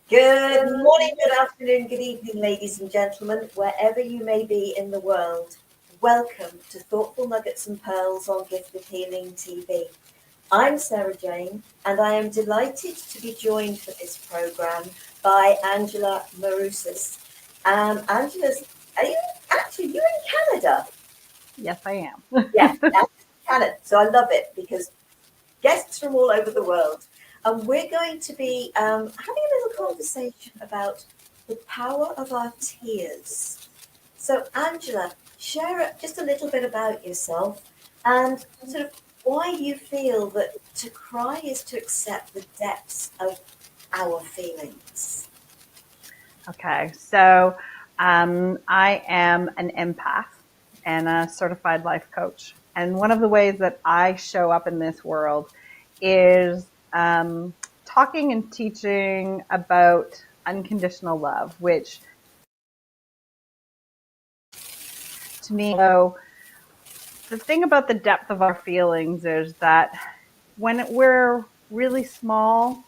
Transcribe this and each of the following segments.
Good morning, good afternoon, good evening, ladies and gentlemen, wherever you may be in the world. Welcome to Thoughtful Nuggets and Pearls on Gifted Healing TV. I'm Sara Jane, and I am delighted to be joined for this program by Angela Maroosis. Angela's, you're in Canada? Yes, I am. Yeah, that's Canada. So I love it because guests from all over the world. And we're going to be having a little conversation about the power of our tears. So, Angela, share just a little bit about yourself and sort of why you feel that to cry is to accept the depths of our feelings. Okay, so I am an empath and a certified life coach. And one of the ways that I show up in this world is talking and teaching about unconditional love, which to me, so the thing about the depth of our feelings is that when we're really small,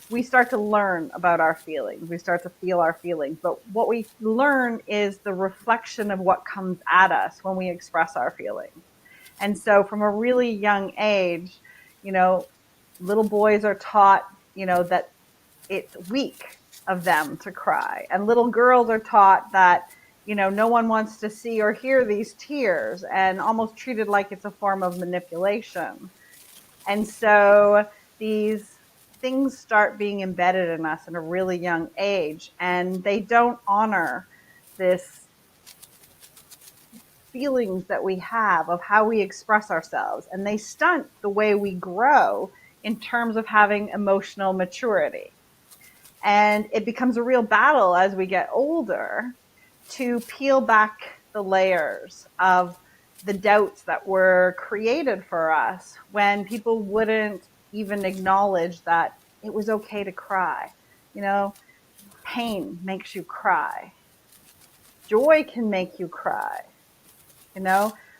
we start to learn about our feelings. We start to feel our feelings. But what we learn is the reflection of what comes at us when we express our feelings. And so from a really young age, you know, little boys are taught, that it's weak of them to cry. And little girls are taught that, no one wants to see or hear these tears and almost treated like it's a form of manipulation. And so these things start being embedded in us at a really young age, and they don't honor this feelings that we have of how we express ourselves, and they stunt the way we grow in terms of having emotional maturity. And it becomes a real battle as we get older to peel back the layers of the doubts that were created for us when people wouldn't even acknowledge that it was okay to cry. Pain makes you cry. Joy can make you cry.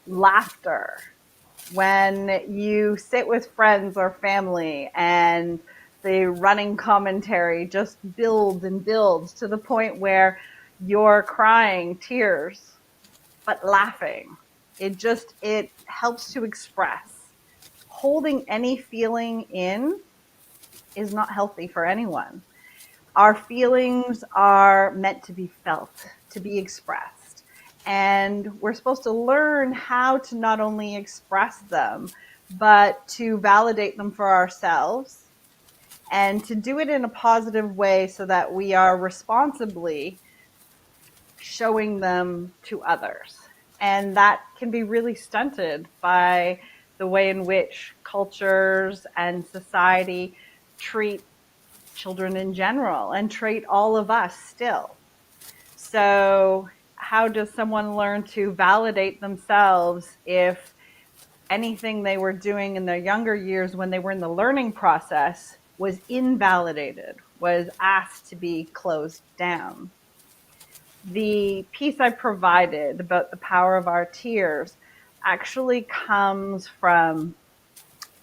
Laughter. When you sit with friends or family and the running commentary just builds and builds to the point where you're crying tears, but laughing. It helps to express. Holding any feeling in is not healthy for anyone. Our feelings are meant to be felt, to be expressed. And we're supposed to learn how to not only express them, but to validate them for ourselves and to do it in a positive way so that we are responsibly showing them to others. And that can be really stunted by the way in which cultures and society treat children in general and treat all of us still. So how does someone learn to validate themselves if anything they were doing in their younger years when they were in the learning process was invalidated, was asked to be closed down? The piece I provided about the power of our tears actually comes from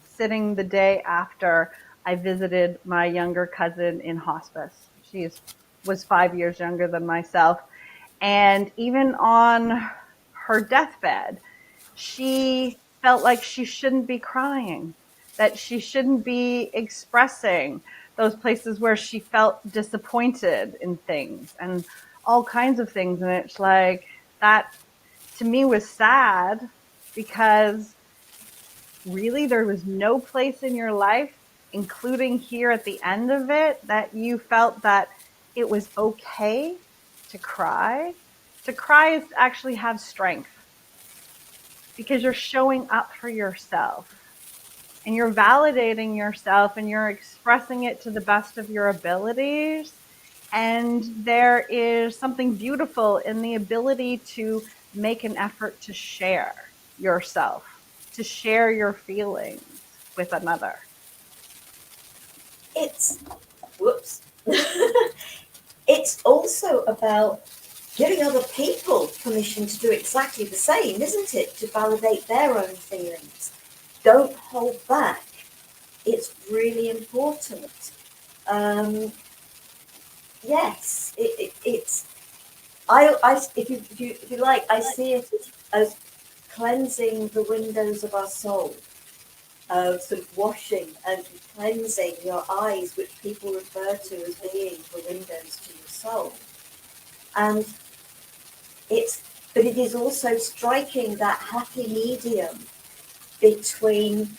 sitting the day after I visited my younger cousin in hospice. Was 5 years younger than myself. And even on her deathbed, she felt like she shouldn't be crying, that she shouldn't be expressing those places where she felt disappointed in things and all kinds of things. And it's like that to me was sad because really there was no place in your life, including here at the end of it, that you felt that it was okay to cry. To cry is to actually have strength because you're showing up for yourself and you're validating yourself and you're expressing it to the best of your abilities. And there is something beautiful in the ability to make an effort to share yourself, to share your feelings with another. It's, whoops, it's also about giving other people permission to do exactly the same, isn't it? To validate their own feelings. Don't hold back. It's really important. Um, yes, it's if you like, I see it as cleansing the windows of our soul, sort of washing and cleansing your eyes, which people refer to as being the windows to your soul. And it's, but it is also striking that happy medium between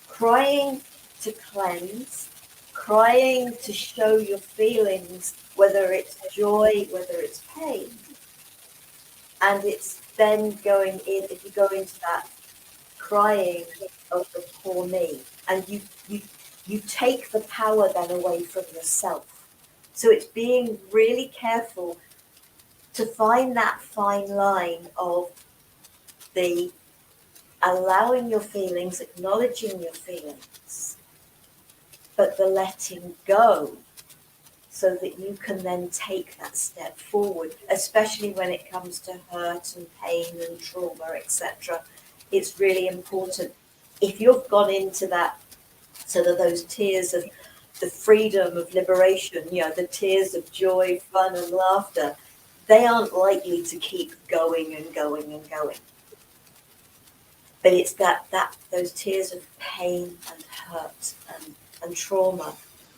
crying to cleanse, crying to show your feelings, whether it's joy, whether it's pain. And it's then going in, if you go into that crying of the poor me, and you take the power then away from yourself. So it's being really careful to find that fine line of the allowing your feelings, acknowledging your feelings, but the letting go, so that you can then take that step forward, especially when it comes to hurt and pain and trauma, etc. It's really important. If you've gone into that, sort of those tears of the freedom of liberation, the tears of joy, fun, and laughter, they aren't likely to keep going and going and going. But it's that those tears of pain and hurt and trauma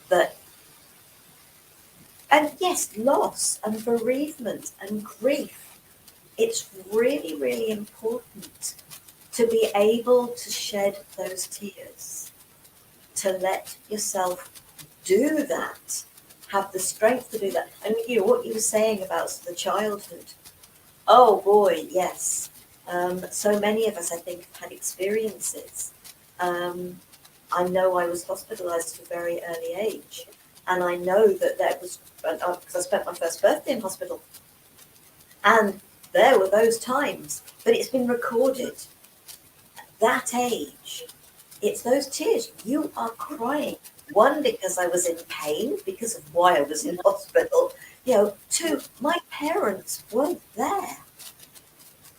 that, and yes, loss and bereavement and grief. It's really, really important to be able to shed those tears, to let yourself do that, have the strength to do that. And what you were saying about the childhood. Oh boy, yes. So many of us, I think, have had experiences. I know I was hospitalized at a very early age, and I know that was because I spent my first birthday in hospital, and there were those times. But it's been recorded. That age, it's those tears. You are crying. One, because I was in pain because of why I was in hospital. Two, my parents weren't there.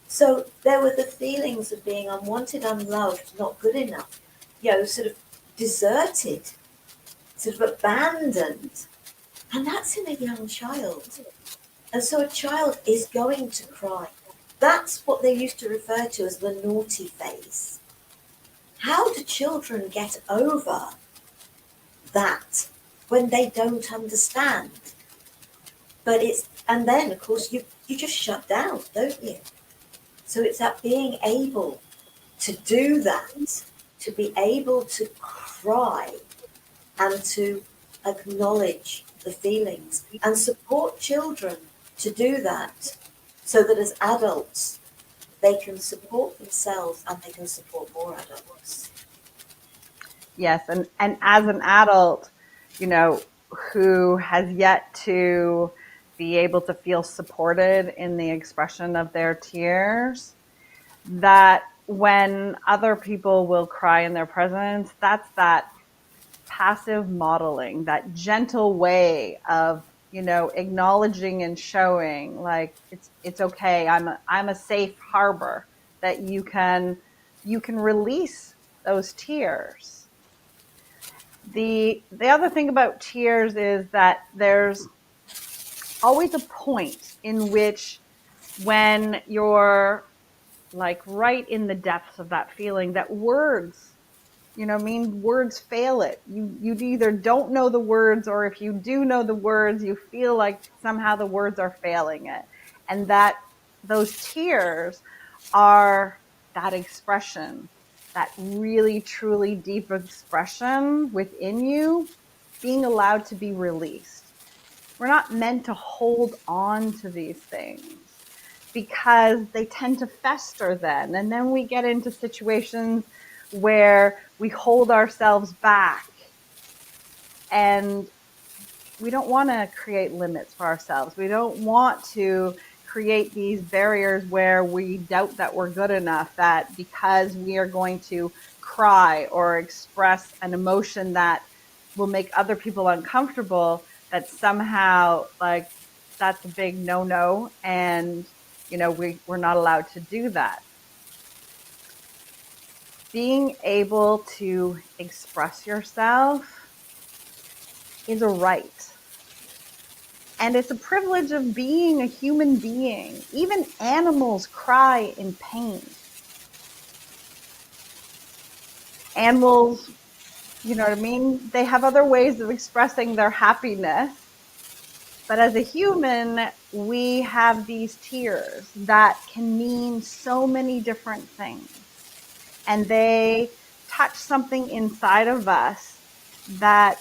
So there were the feelings of being unwanted, unloved, not good enough, sort of deserted, sort of abandoned. And that's in a young child. And so a child is going to cry. That's what they used to refer to as the naughty phase. How do children get over that when they don't understand? And then of course you just shut down, don't you? So it's that being able to do that, to be able to cry and to acknowledge the feelings and support children to do that, so that as adults they can support themselves and they can support more adults. Yes, and as an adult, who has yet to be able to feel supported in the expression of their tears, that when other people will cry in their presence, that's that passive modeling, that gentle way of, acknowledging and showing, like, it's okay. I'm a safe harbor that you can release those tears. The other thing about tears is that there's always a point in which, when you're like right in the depths of that feeling, that words, words fail it. You either don't know the words, or if you do know the words, you feel like somehow the words are failing it. And that those tears are that expression, that really, truly deep expression within you being allowed to be released. We're not meant to hold on to these things, because they tend to fester then. And then we get into situations where we hold ourselves back, and we don't want to create limits for ourselves. We don't want to create these barriers where we doubt that we're good enough, that because we are going to cry or express an emotion that will make other people uncomfortable, that somehow, like, that's a big no-no, and we're not allowed to do that. Being able to express yourself is a right. And it's a privilege of being a human being. Even animals cry in pain. Animals, you know what I mean? They have other ways of expressing their happiness. But as a human, we have these tears that can mean so many different things. And they touch something inside of us that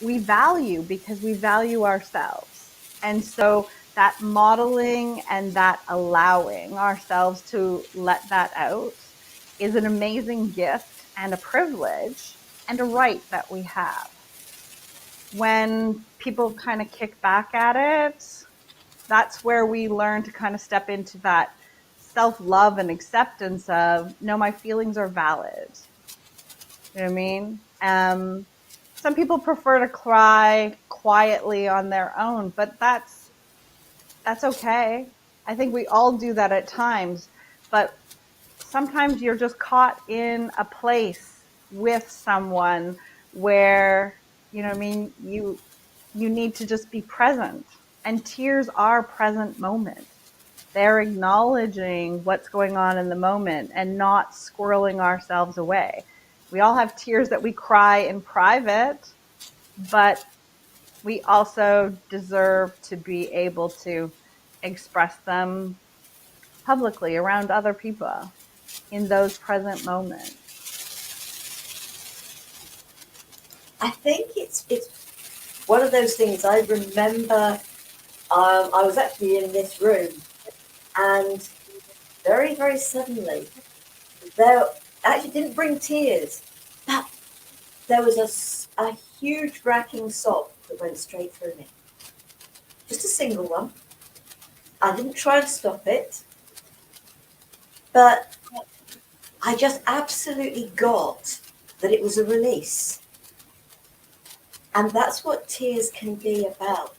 we value because we value ourselves. And so that modeling and that allowing ourselves to let that out is an amazing gift and a privilege and a right that we have. When people kind of kick back at it, that's where we learn to kind of step into that self-love and acceptance of, no, my feelings are valid. You know what I mean? Some people prefer to cry quietly on their own, but that's okay. I think we all do that at times, but sometimes you're just caught in a place with someone where, you know what I mean, you need to just be present. And tears are present moment. They're acknowledging what's going on in the moment and not squirreling ourselves away. We all have tears that we cry in private, but we also deserve to be able to express them publicly around other people in those present moments. I think it's one of those things. I remember I was actually in this room, and very, very suddenly, there actually didn't bring tears, but there was a huge racking sob that went straight through me. Just a single one. I didn't try to stop it, but I just absolutely got that it was a release. And that's what tears can be about.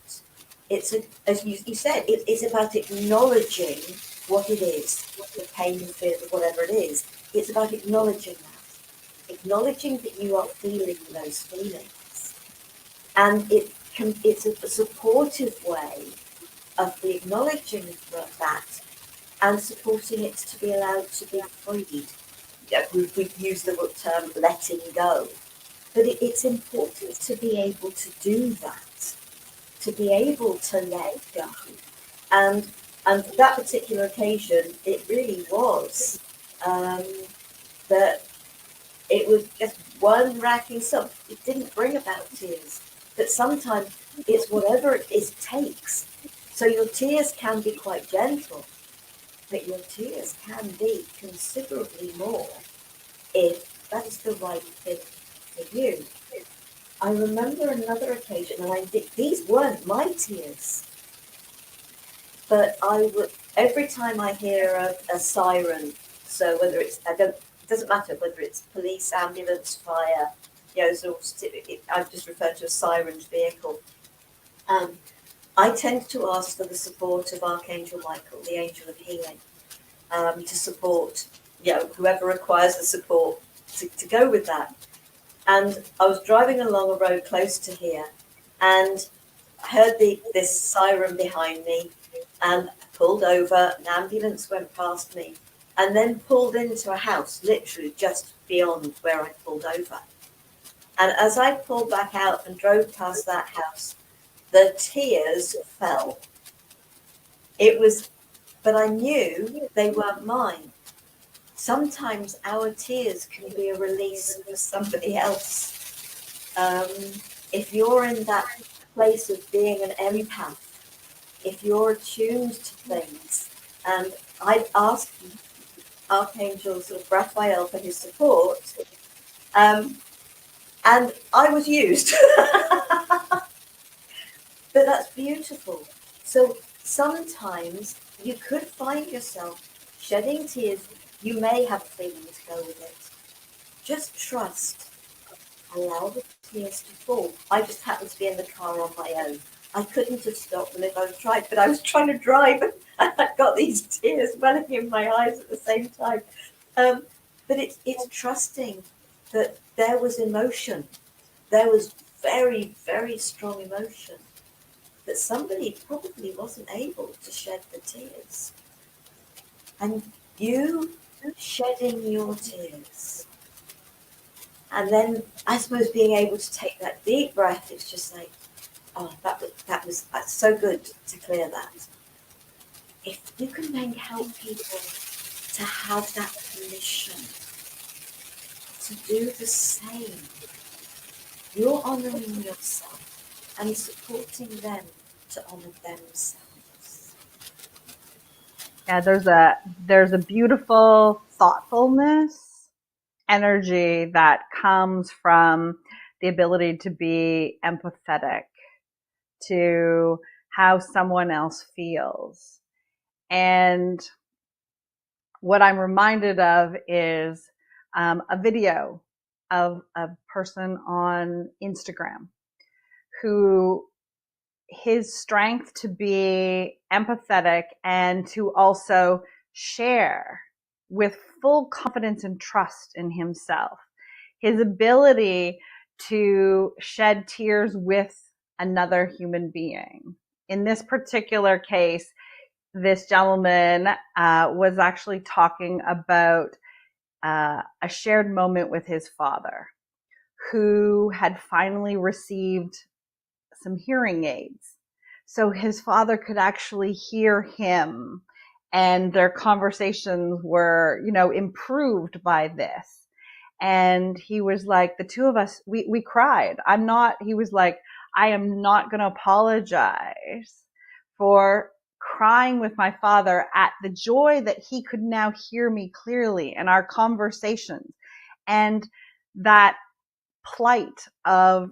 As you said, it's about acknowledging what it is, the pain, the fear, whatever it is. It's about acknowledging that, acknowledging that you are feeling those feelings. And it's a supportive way of the acknowledging that and supporting it to be allowed to be freed. Yeah, we've used the term letting go. But it's important to be able to do that, to be able to let go. And for that particular occasion, it really was that it was just one racking sob. It didn't bring about tears, but sometimes it's whatever it takes. So your tears can be quite gentle, but your tears can be considerably more if that is the right thing for you. I remember another occasion, and these weren't my tears, but I would, every time I hear a siren, so whether it's, it doesn't matter whether it's police, ambulance, fire, so I just refer to a siren vehicle. I tend to ask for the support of Archangel Michael, the angel of healing, to support, whoever requires the support to go with that. And I was driving along a road close to here, and I heard this siren behind me, and pulled over. An ambulance went past me, and then pulled into a house, literally just beyond where I pulled over. And as I pulled back out and drove past that house, the tears fell. But I knew they weren't mine. Sometimes our tears can be a release for somebody else. If you're in that place of being an empath, if you're attuned to things, and I'd asked Archangel sort of Raphael for his support, and I was used. But that's beautiful. So sometimes you could find yourself shedding tears. You may have a feeling to go with it. Just trust. Allow the tears to fall. I just happened to be in the car on my own. I couldn't have stopped them if I was trying, but I was trying to drive, and I got these tears welling in my eyes at the same time. But it's trusting that there was emotion. There was very, very strong emotion. that somebody probably wasn't able to shed the tears. And you shedding your tears. And then I suppose being able to take that deep breath, it's just like, oh, that was so good to clear that. If you can then help people to have that permission to do the same, you're honouring yourself and supporting them to honour themselves. Yeah, there's a beautiful thoughtfulness energy that comes from the ability to be empathetic to how someone else feels. And what I'm reminded of is a video of a person on Instagram who his strength to be empathetic and to also share with full confidence and trust in himself, his ability to shed tears with another human being. In this particular case, this gentleman was actually talking about a shared moment with his father, who had finally received some hearing aids. So his father could actually hear him, and their conversations were, improved by this. And he was like, the two of us, we cried. He was like, I am not going to apologize for crying with my father at the joy that he could now hear me clearly in our conversations. And that plight of,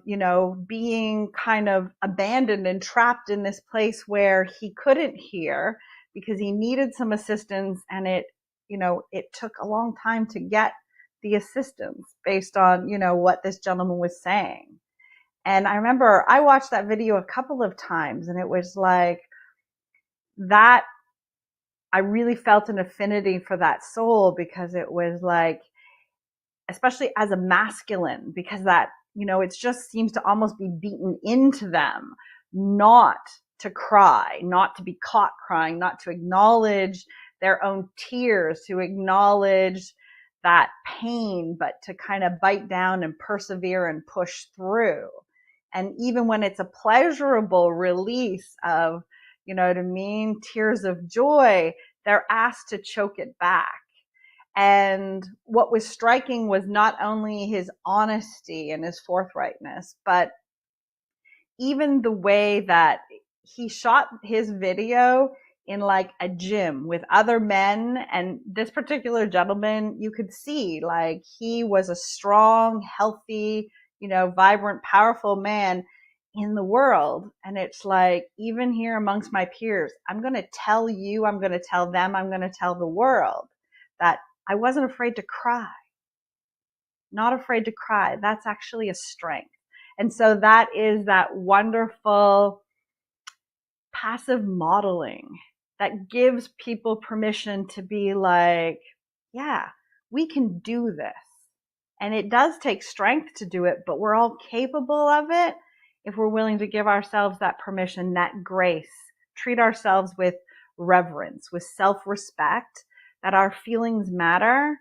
being kind of abandoned and trapped in this place where he couldn't hear because he needed some assistance, and it took a long time to get the assistance based on, what this gentleman was saying. And I remember I watched that video a couple of times, and it was like that. I really felt an affinity for that soul, because it was like, especially as a masculine, because that, it just seems to almost be beaten into them not to cry, not to be caught crying, not to acknowledge their own tears, to acknowledge that pain, but to kind of bite down and persevere and push through. And even when it's a pleasurable release of, to mean tears of joy, they're asked to choke it back. And what was striking was not only his honesty and his forthrightness, but even the way that he shot his video in like a gym with other men. And this particular gentleman, you could see like he was a strong, healthy, vibrant, powerful man in the world. And it's like, even here amongst my peers, I'm going to tell you, I'm going to tell them, I'm going to tell the world that I wasn't afraid to cry. Not afraid to cry. That's actually a strength. And so that is that wonderful passive modeling that gives people permission to be like, yeah, we can do this. And it does take strength to do it, but we're all capable of it if we're willing to give ourselves that permission, that grace, treat ourselves with reverence, with self-respect, that our feelings matter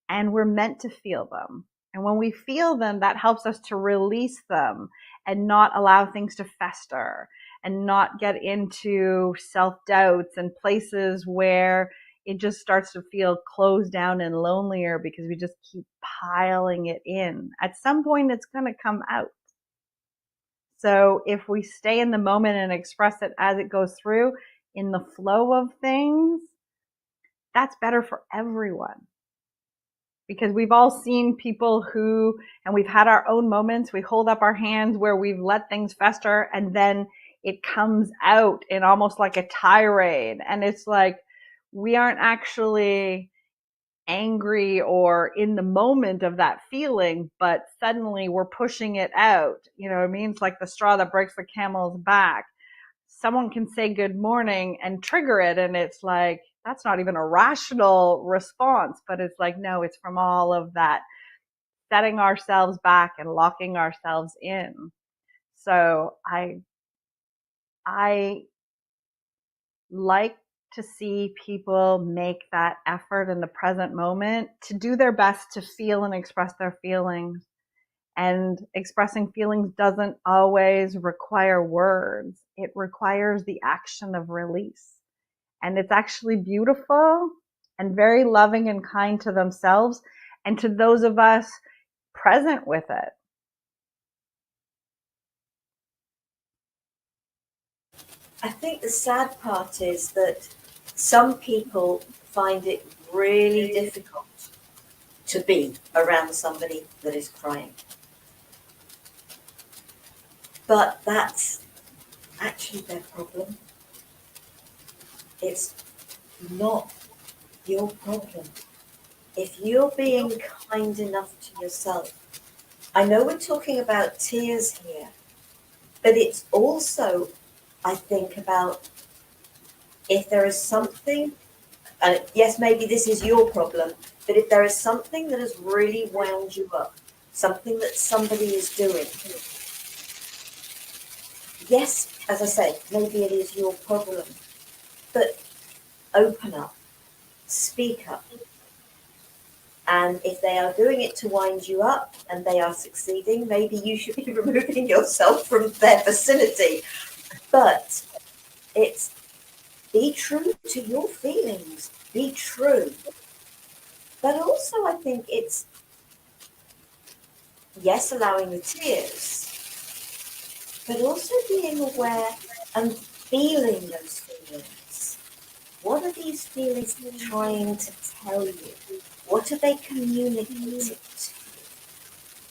and we're meant to feel them. And when we feel them, that helps us to release them and not allow things to fester and not get into self-doubts and places where it just starts to feel closed down and lonelier because we just keep piling it in. At some point, it's going to come out. So if we stay in the moment and express it as it goes through in the flow of things, that's better for everyone. Because we've all seen people and we've had our own moments, we hold up our hands where we've let things fester, and then it comes out in almost like a tirade. And it's like, we aren't actually angry or in the moment of that feeling, but suddenly we're pushing it out. You know what I mean? It's like the straw that breaks the camel's back. Someone can say good morning and trigger it, and it's like, that's not even a rational response, but it's like, no, it's from all of that setting ourselves back and locking ourselves in. So I I like to see people make that effort in the present moment to do their best to feel and express their feelings. And expressing feelings doesn't always require words. It requires the action of release. And it's actually beautiful and very loving and kind to themselves and to those of us present with it. I think the sad part is that some people find it really difficult to be around somebody that is crying. But that's actually their problem. It's not your problem. If you're being kind enough to yourself, I know we're talking about tears here, but it's also, I think, about if there is something, and yes, maybe this is your problem, but if there is something that has really wound you up, something that somebody is doing, yes, as I say, maybe it is your problem, but open up, speak up. And if they are doing it to wind you up and they are succeeding, maybe you should be removing yourself from their vicinity. But it's be true to your feelings, be true. But also, I think it's, yes, allowing the tears, but also being aware and feeling those feelings. What are these feelings trying to tell you? What are they communicating to you?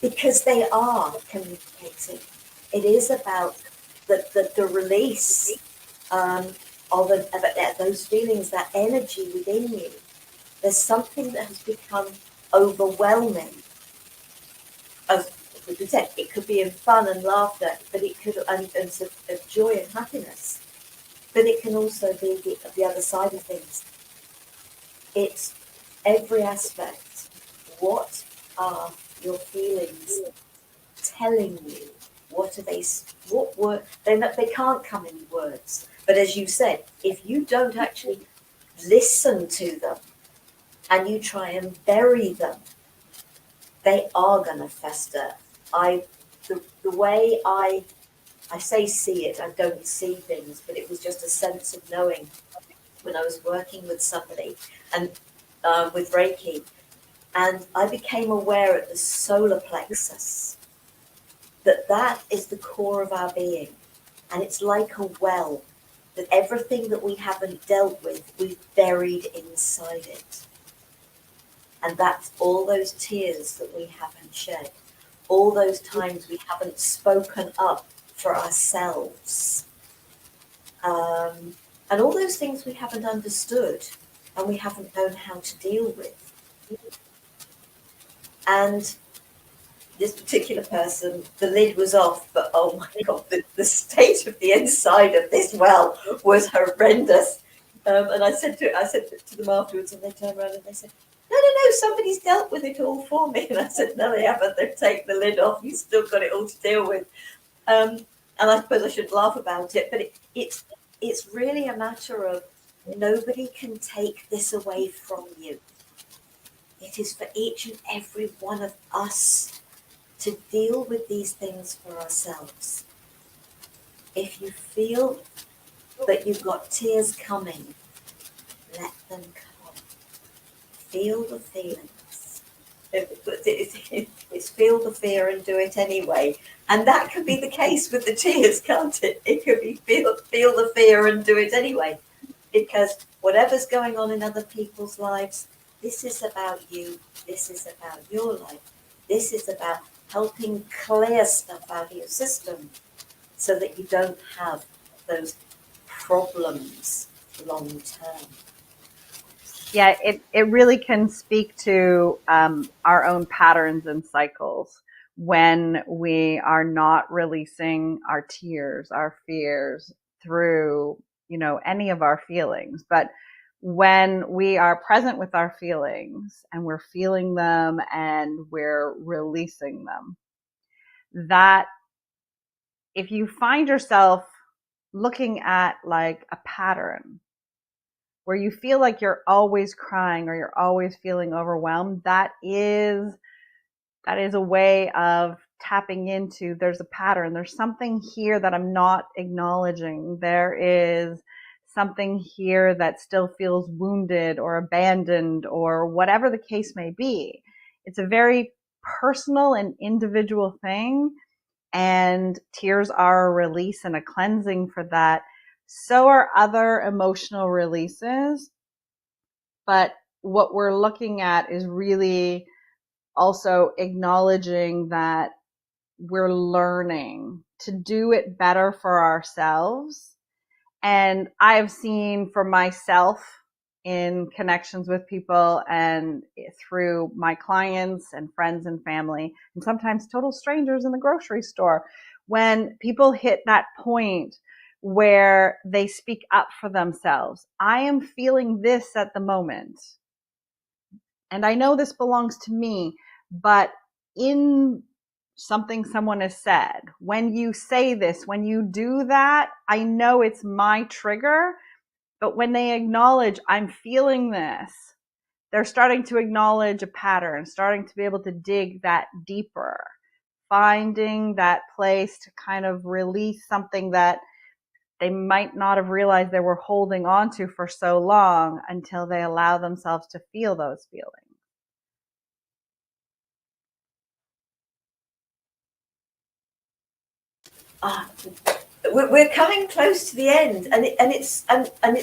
Because they are communicating. It is about the release of those feelings, that energy within you. There's something that has become overwhelming. As we said, it could be in fun and laughter, but it could and of joy and happiness. But it can also be the other side of things. It's every aspect. What are your feelings telling you? What are they? What word? They can't come in words. But as you said, if you don't actually listen to them and you try and bury them, they are going to fester. The way I say see it, I don't see things, but it was just a sense of knowing when I was working with somebody and with Reiki, and I became aware at the solar plexus that is the core of our being, and it's like a well, that everything that we haven't dealt with, we've buried inside it. And that's all those tears that we haven't shed, all those times we haven't spoken up for ourselves, and all those things we haven't understood and we haven't known how to deal with. And this particular person, the lid was off, but oh my God, the state of the inside of this well was horrendous. And I said to them afterwards, and they turned around and they said, no, somebody's dealt with it all for me. And I said, no, they haven't. They've taken the lid off. You've still got it all to deal with. And I suppose I should laugh about it, but it's really a matter of nobody can take this away from you. It is for each and every one of us to deal with these things for ourselves. If you feel that you've got tears coming, let them come. Feel the feelings. It's feel the fear and do it anyway. And that could be the case with the tears, can't it? It could be feel the fear and do it anyway. Because whatever's going on in other people's lives, this is about you. This is about your life. This is about helping clear stuff out of your system so that you don't have those problems long term. Yeah, it really can speak to our own patterns and cycles when we are not releasing our tears, our fears through, any of our feelings. But when we are present with our feelings and we're feeling them and we're releasing them, that if you find yourself looking at like a pattern where you feel like you're always crying or you're always feeling overwhelmed, that is a way of tapping into, there's a pattern. There's something here that I'm not acknowledging. There is something here that still feels wounded or abandoned or whatever the case may be. It's a very personal and individual thing. And tears are a release and a cleansing for that. So are other emotional releases. But what we're looking at is really also acknowledging that we're learning to do it better for ourselves. And I've seen for myself in connections with people and through my clients and friends and family, and sometimes total strangers in the grocery store, when people hit that point where they speak up for themselves. I am feeling this at the moment, and I know this belongs to me, but in something someone has said, when you say this, when you do that, I know it's my trigger, but when they acknowledge I'm feeling this, they're starting to acknowledge a pattern, starting to be able to dig that deeper, finding that place to kind of release something that they might not have realized they were holding on to for so long until they allow themselves to feel those feelings. Ah, we're coming close to the end, and it's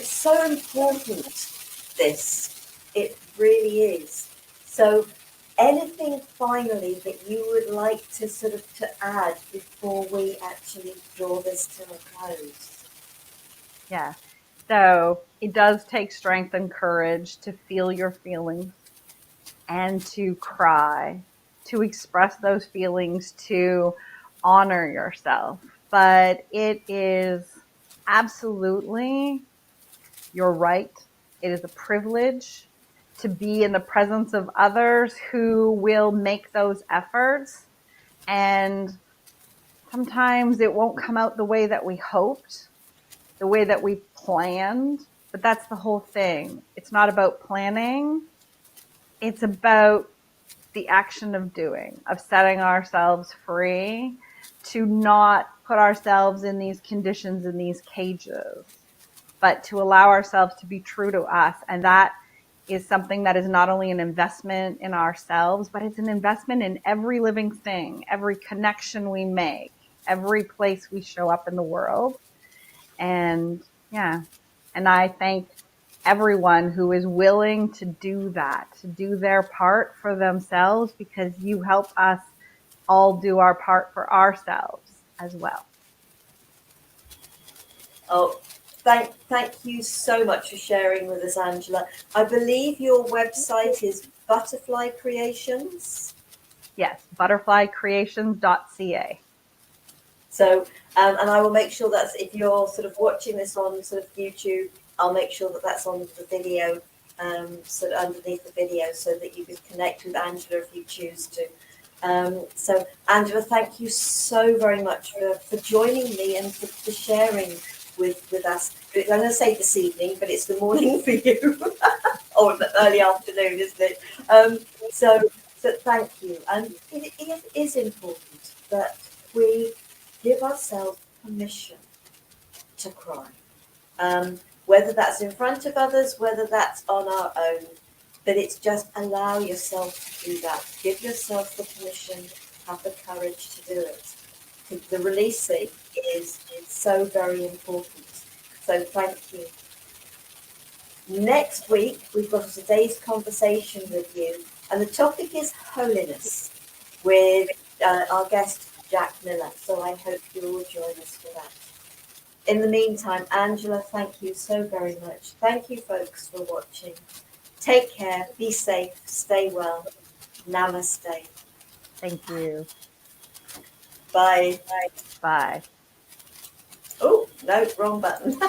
so important. This, it really is. So, anything finally that you would like to sort of to add before we actually draw this to a close? Yeah. So it does take strength and courage to feel your feelings and to cry, to express those feelings, to honor yourself. But it is absolutely your right. It is a privilege to be in the presence of others who will make those efforts. And sometimes it won't come out the way that we hoped, the way that we planned, but that's the whole thing. It's not about planning. It's about the action of doing, of setting ourselves free, to not put ourselves in these conditions, in these cages, but to allow ourselves to be true to us. And that is something that is not only an investment in ourselves, but it's an investment in every living thing, every connection we make, every place we show up in the world. And yeah, and I thank everyone who is willing to do that, to do their part for themselves, because you help us all do our part for ourselves as well. Oh, thank you so much for sharing with us, Angela. I believe your website is Butterfly Creations. Yes, butterflycreations.ca. So, and I will make sure that's, if you're sort of watching this on sort of YouTube, I'll make sure that that's on the video, sort of underneath the video, so that you can connect with Angela if you choose to. So, Angela, thank you so very much for joining me and for sharing with us. I'm going to say this evening, but it's the morning for you, or the early afternoon, isn't it? So thank you. And it is important that we give ourselves permission to cry, whether that's in front of others, whether that's on our own, but it's just allow yourself to do that. Give yourself the permission, have the courage to do it. The releasing is so very important. So thank you. Next week, we've got today's conversation with you, and the topic is holiness with our guest, Jack Miller. So I hope you'll all join us for that. In the meantime, Angela, thank you so very much. Thank you, folks, for watching. Take care, be safe, stay well. Namaste. Thank you. Bye. Bye. Oh, no, wrong button.